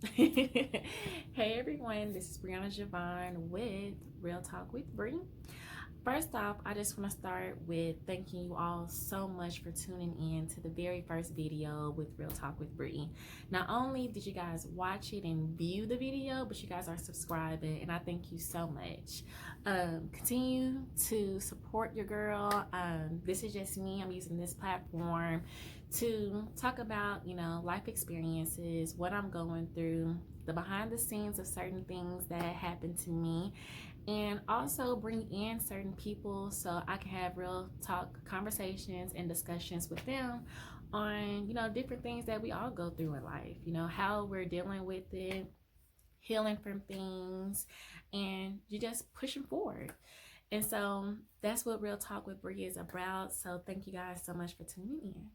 Hey everyone, this is Brianna Javon with Real Talk with Bree. First off, I just want to start with thanking you all so much for tuning in to the very first video with Real Talk with Bree. Not only did you guys watch it and view the video, but you guys are subscribing, and I thank you so much. Continue to support your girl. This is just me. I'm using this platform to talk about, life experiences, what I'm going through, the behind the scenes of certain things that happened to me, and also bring in certain people so I can have real talk conversations and discussions with them on, different things that we all go through in life, how we're dealing with it, healing from things, and you just pushing forward. And so that's what Real Talk with Brie is about. So thank you guys so much for tuning in.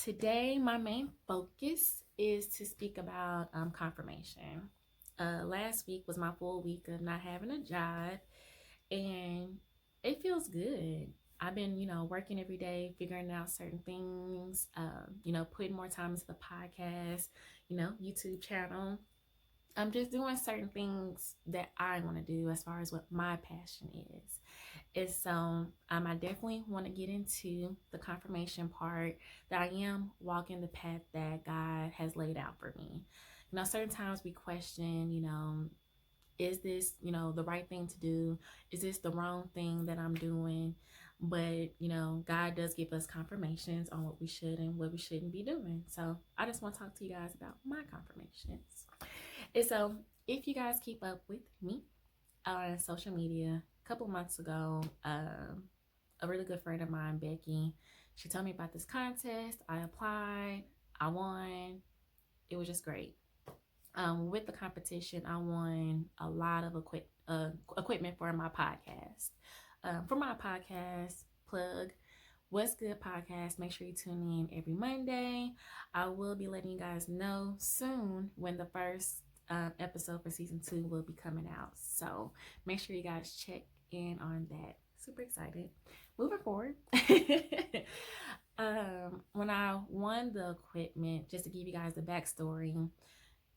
Today, my main focus is to speak about confirmation. Last week was my full week of not having a job, and it feels good. I've been, working every day, figuring out certain things, putting more time into the podcast, YouTube channel. I'm just doing certain things that I want to do as far as what my passion is. And so I definitely want to get into the confirmation part that I am walking the path that God has laid out for me. Certain times we question, is this, the right thing to do? Is this the wrong thing that I'm doing? But, God does give us confirmations on what we should and what we shouldn't be doing. So I just want to talk to you guys about my confirmations. And so if you guys keep up with me on social media, a couple months ago, a really good friend of mine, Becky, she told me about this contest. I applied, I won. It was just great. With the competition, I won a lot of equipment for my podcast. For my podcast, plug What's Good podcast. Make sure you tune in every Monday. I will be letting you guys know soon when the first episode for season 2 will be coming out. So make sure you guys check in on that. Super excited. Moving forward. When I won the equipment, just to give you guys the backstory,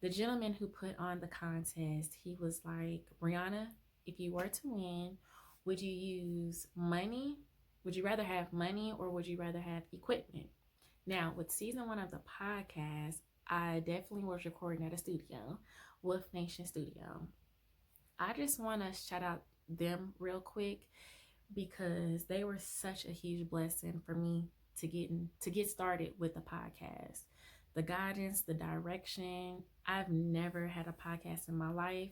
the gentleman who put on the contest, he was like, Brianna, if you were to win, would you use money? Would you rather have money or would you rather have equipment? Now, with season 1 of the podcast, I definitely was recording at a studio, Wolf Nation Studio. I just want to shout out them real quick because they were such a huge blessing for me to get started with the podcast. The guidance, the direction. I've never had a podcast in my life,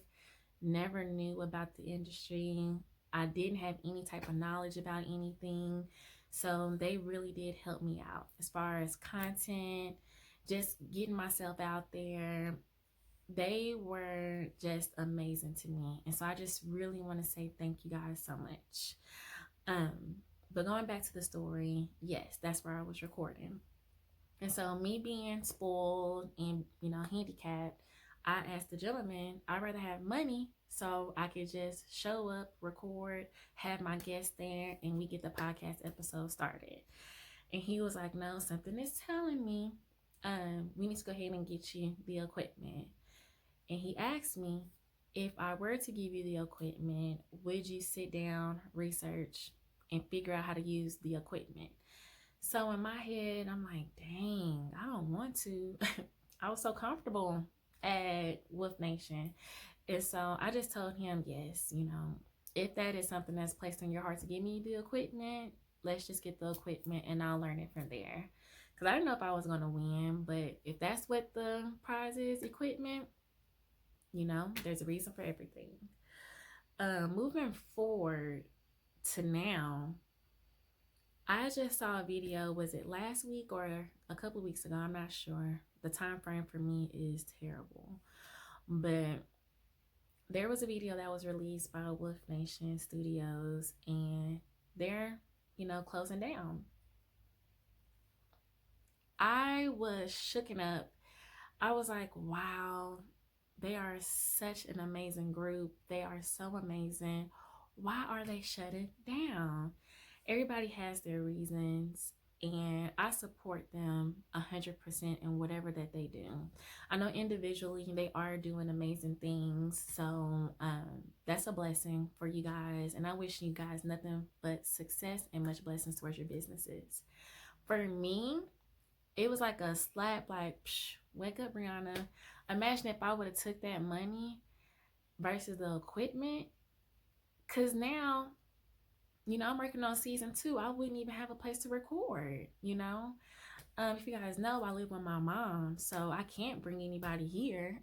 never knew about the industry. I didn't have any type of knowledge about anything. So they really did help me out as far as content, just getting myself out there. They were just amazing to me. And so I just really want to say thank you guys so much. But going back to the story, yes, that's where I was recording. And so me being spoiled and, handicapped, I asked the gentleman, I'd rather have money so I could just show up, record, have my guests there, and we get the podcast episode started. And he was like, no, something is telling me we need to go ahead and get you the equipment. And he asked me, if I were to give you the equipment, would you sit down, research, and figure out how to use the equipment? So in my head, I'm like, dang, I don't want to. I was so comfortable at Wolf Nation. And so I just told him, yes, if that is something that's placed on your heart to give me the equipment, let's just get the equipment and I'll learn it from there. Because I didn't know if I was going to win, but if that's what the prize is, equipment, there's a reason for everything. Moving forward to now, I just saw a video, was it last week or a couple of weeks ago? I'm not sure. The time frame for me is terrible. But there was a video that was released by Wolf Nation Studios and they're, closing down. I was shooken up. I was like, wow, they are such an amazing group. They are so amazing. Why are they shutting down? Everybody has their reasons. and I support them 100% in whatever that they do. I know individually they are doing amazing things, so that's a blessing for you guys, and I wish you guys nothing but success and much blessings towards your businesses. For me, it was like a slap, like, psh, wake up, Brianna. Imagine if I would have took that money versus the equipment, because now, I'm working on season 2. I wouldn't even have a place to record. If you guys know, I live with my mom, so I can't bring anybody here.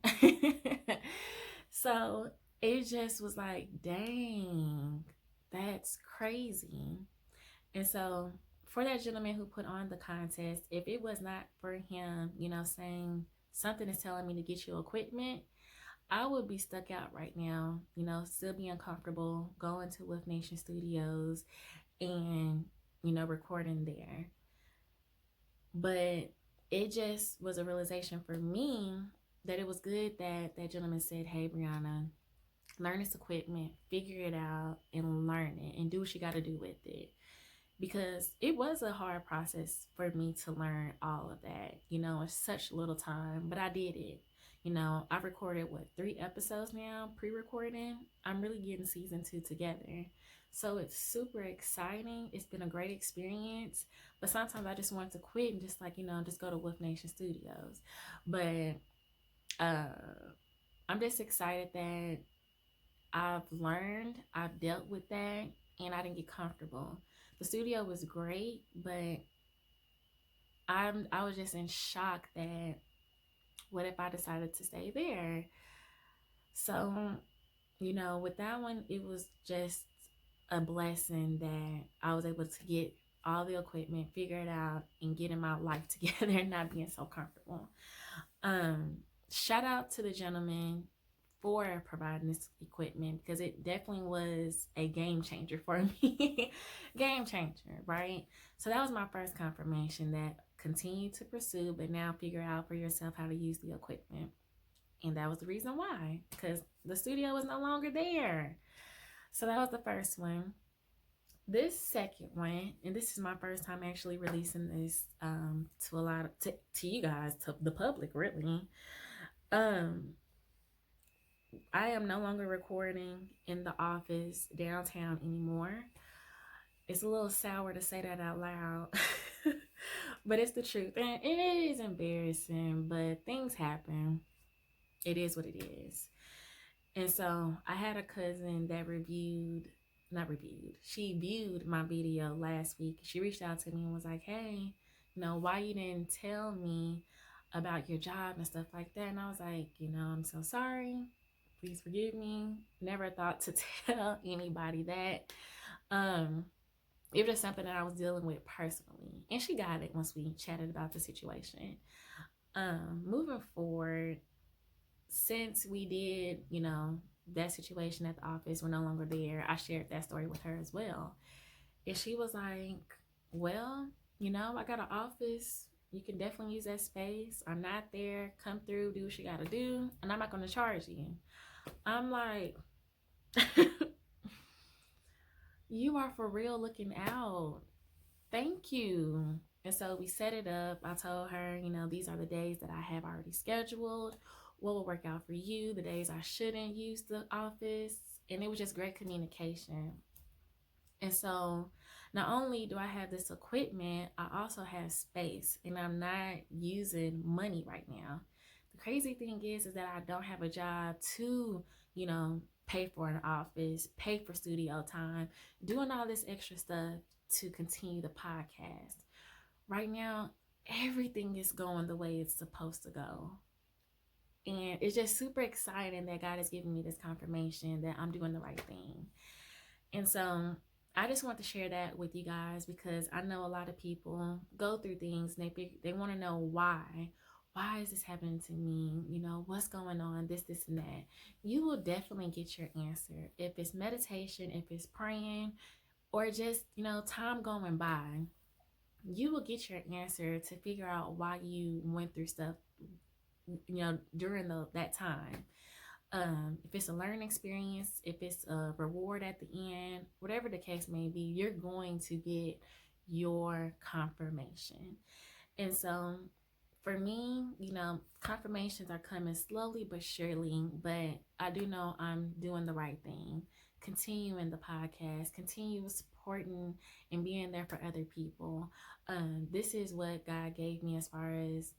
So it just was like, dang, that's crazy. And so for that gentleman who put on the contest, if it was not for him, saying something is telling me to get you equipment, I would be stuck out right now, still be uncomfortable, going to Wolf Nation Studios and, recording there. But it just was a realization for me that it was good that that gentleman said, hey, Brianna, learn this equipment, figure it out, and learn it, and do what you got to do with it. Because it was a hard process for me to learn all of that, in such little time, but I did it. I've recorded 3 episodes now, pre-recording. I'm really getting season 2 together. So it's super exciting. It's been a great experience. But sometimes I just want to quit and just just go to Wolf Nation Studios. But I'm just excited that I've learned, I've dealt with that, and I didn't get comfortable. The studio was great, but I was just in shock that what if I decided to stay there? So, with that one, it was just a blessing that I was able to get all the equipment, figure it out, and getting my life together and not being so comfortable. Shout out to the gentleman for providing this equipment, because it definitely was a game changer for me. Game changer, right? So that was my first confirmation that continue to pursue, but now figure out for yourself how to use the equipment. And that was the reason why, because the studio was no longer there. So that was the first one. This second one, and this is my first time actually releasing this to a lot of, to you guys, to the public, really. I am no longer recording in the office downtown anymore. It's a little sour to say that out loud, but it's the truth. And it is embarrassing, but things happen. It is what it is. And so I had a cousin that she viewed my video last week. She reached out to me and was like, hey, why you didn't tell me about your job and stuff like that? And I was like, I'm so sorry. Please forgive me. Never thought to tell anybody that. It was just something that I was dealing with personally. And she got it once we chatted about the situation. Moving forward, since we did, that situation at the office, we're no longer there, I shared that story with her as well. And she was like, well, I got an office. You can definitely use that space. I'm not there. Come through, do what you got to do. And I'm not going to charge you. I'm like, you are for real looking out. Thank you. And so we set it up. I told her, these are the days that I have already scheduled. What will work out for you? The days I shouldn't use the office. And it was just great communication. And so not only do I have this equipment, I also have space, and I'm not using money right now. The crazy thing is that I don't have a job to, pay for an office, pay for studio time, doing all this extra stuff to continue the podcast. Right now, everything is going the way it's supposed to go. And it's just super exciting that God has given me this confirmation that I'm doing the right thing. And so I just want to share that with you guys, because I know a lot of people go through things and they want to know why. Why is this happening to me? What's going on? This, and that. You will definitely get your answer. If it's meditation, if it's praying, or just, time going by, you will get your answer to figure out why you went through stuff, during that time. If it's a learning experience, if it's a reward at the end, whatever the case may be, you're going to get your confirmation. And so for me, confirmations are coming slowly but surely, but I do know I'm doing the right thing. Continuing the podcast, continue supporting and being there for other people. This is what God gave me as far as,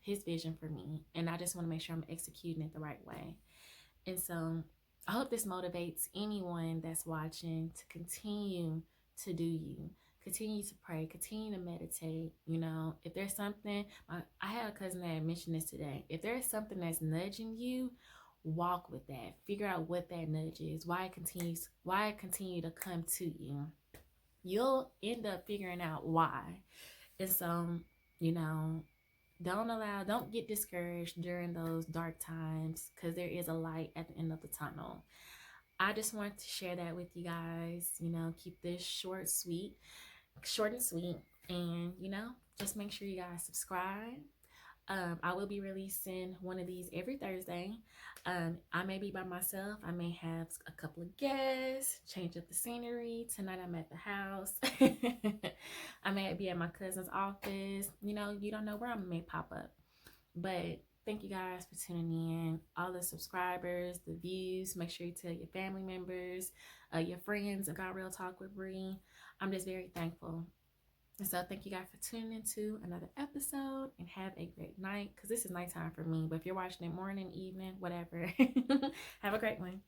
his vision for me. And I just want to make sure I'm executing it the right way. And so I hope this motivates anyone that's watching to continue to do you. Continue to pray, continue to meditate. If there's something, I had a cousin that mentioned this today. If there's something that's nudging you, walk with that. Figure out what that nudge is, why it continue to come to you. You'll end up figuring out why. And so, you know, don't get discouraged during those dark times, because there is a light at the end of the tunnel. I just wanted to share that with you guys. Keep this short and sweet, and just make sure you guys subscribe. I will be releasing one of these every Thursday. I may be by myself. I may have a couple of guests, change up the scenery. Tonight I'm at the house. I may be at my cousin's office. You don't know where I may pop up. But thank you guys for tuning in. All the subscribers, the views. Make sure you tell your family members, your friends about Real Talk with Bree. I'm just very thankful. And so thank you guys for tuning into another episode, and have a great night, because this is nighttime for me. But if you're watching it morning, evening, whatever, have a great one.